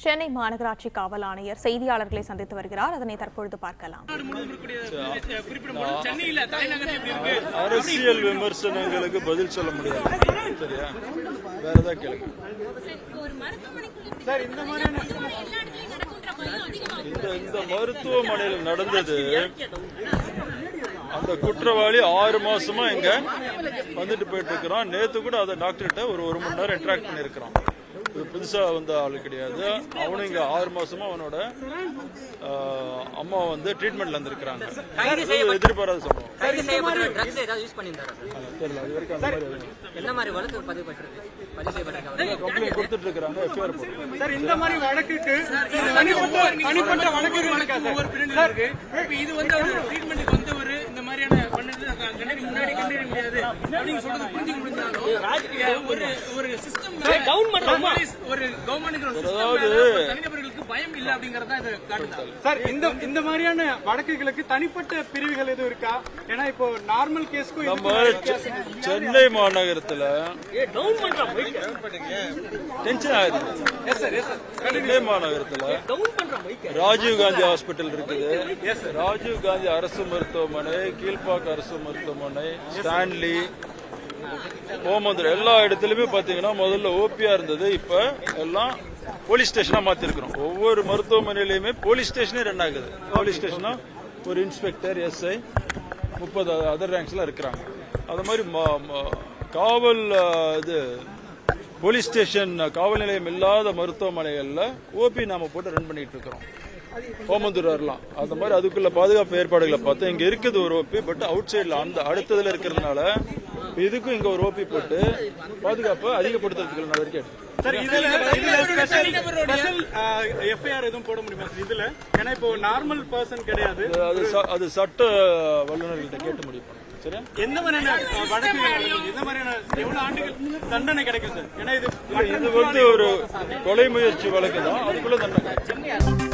சென்னை மாநகராட்சி காவல் ஆணையர் செய்தியாளர்களை சந்தித்து வருகிறார். அதனை தற்பொழுது பார்க்கலாம். அரசியல் விமர்சனங்களுக்கு பதில் சொல்ல முடியாது. சரியா? வேற ஏதாவது கேளுங்க. இந்த மருத்துவமனையில் நடந்தது, அந்த குற்றவாளி 6 மாசமா இங்க வந்துட்டு போயிட்டு இருக்கிறான். நேத்து கூட அதை டாக்டர்கிட்ட ஒரு மணி நேரம் இன்டராக்ட் பண்ணிருக்கிறான். புதுசா வந்த ஆளு கிடையாது. அவனு இங்க 6 மாசமா அவனோட அம்மா வந்து ட்ரீட்மெண்ட்ல இருந்திருக்கிறாங்க. எதிர்பாராத சம்பவம். கொடுத்துட்டு இருக்காங்க. இந்த மாதிரி வழக்குக்கு தனிப்பட்ட வழக்கு இது வந்து ட்ரீட்மெண்ட்டுக்கு வந்தவர் இந்த மாதிரியான முன்னாடி கண்டறிய முடியாது அப்படின்னு சொல்றது புரிஞ்சுக்க முடிஞ்சாலும் ஒரு சிஸ்டம் ஒரு கவர்மெண்ட் தனிநபர்களுக்கு பயம் இல்ல அப்படிங்கறத இது காட்டுது. சார், இந்த மாதிரியான வழக்குகளுக்கு தனிப்பட்ட பிரிவுகள் எதுவும் இருக்கா? ஏன்னா இப்போ நார்மல் கேஸ்க்கு நம்ம சென்னை மாநகரத்துல டென்ஷன் ஆகுது. சென்னை மாநகரத்துல ராஜீவ் காந்தி ஹாஸ்பிட்டல் இருக்குது, ராஜீவ் காந்தி அரசு மருத்துவமனை, கீழ்பாக்க அரசு மருத்துவமனை, ஸ்டான்லி, ஓமந்தூர், எல்லா இடத்துலயுமே பாத்தீங்கன்னா முதல்ல ஓபியா இருந்தது. இப்ப எல்லாம் போலீஸ் ஸ்டேஷனா மாத்திருக்கிறோம். ஒவ்வொரு மருத்துவமனையிலுமே போலீஸ் ஸ்டேஷனே ரன் ஆகுது. போலீஸ் ஸ்டேஷனா ஒரு இன்ஸ்பெக்டர், எஸ்ஐ, 30 அதர் ரேங்க்ஸ் எல்லாம் இருக்கிறாங்க. அது மாதிரி காவல் இது போலீஸ் ஸ்டேஷன், காவல் நிலையம் இல்லாத மருத்துவமனைகள்ல ஓபி நாம போட்டு ரன் பண்ணிட்டு இருக்கிறோம். ஓமந்தூர் வரலாம். அந்த மாதிரி அதுக்குள்ள பாதுகாப்பு ஏற்பாடுகளை பார்த்து இங்க இருக்குது ஒரு ஓபி, பட் அவுட் சைட்ல அந்த அடுத்ததுல இருக்கிறதுனால இதுக்கும் இங்க ஒரு ஓபி போட்டு பாதுகாப்பு அதிகப்படுத்துறதுக்கு நடவடிக்கை எடுத்து. எஃப்ஐஆர் எதுவும் போட முடியுமா இதுல? ஏன்னா இப்போ நார்மல் பர்சன் கிடையாது. அது சட்ட வல்லுநர்கள்ட்ட கேட்டு முடியும். சரி, எந்த மாதிரியான வழக்குகள், எந்த மாதிரியான எவ்வளவு ஆண்டுகள் தண்டனை கிடைக்கும் சார்? ஏன்னா இது வந்து ஒரு கொலை முயற்சி வழக்கு தான், அதுக்குள்ள தண்டனை கிடைக்கும்.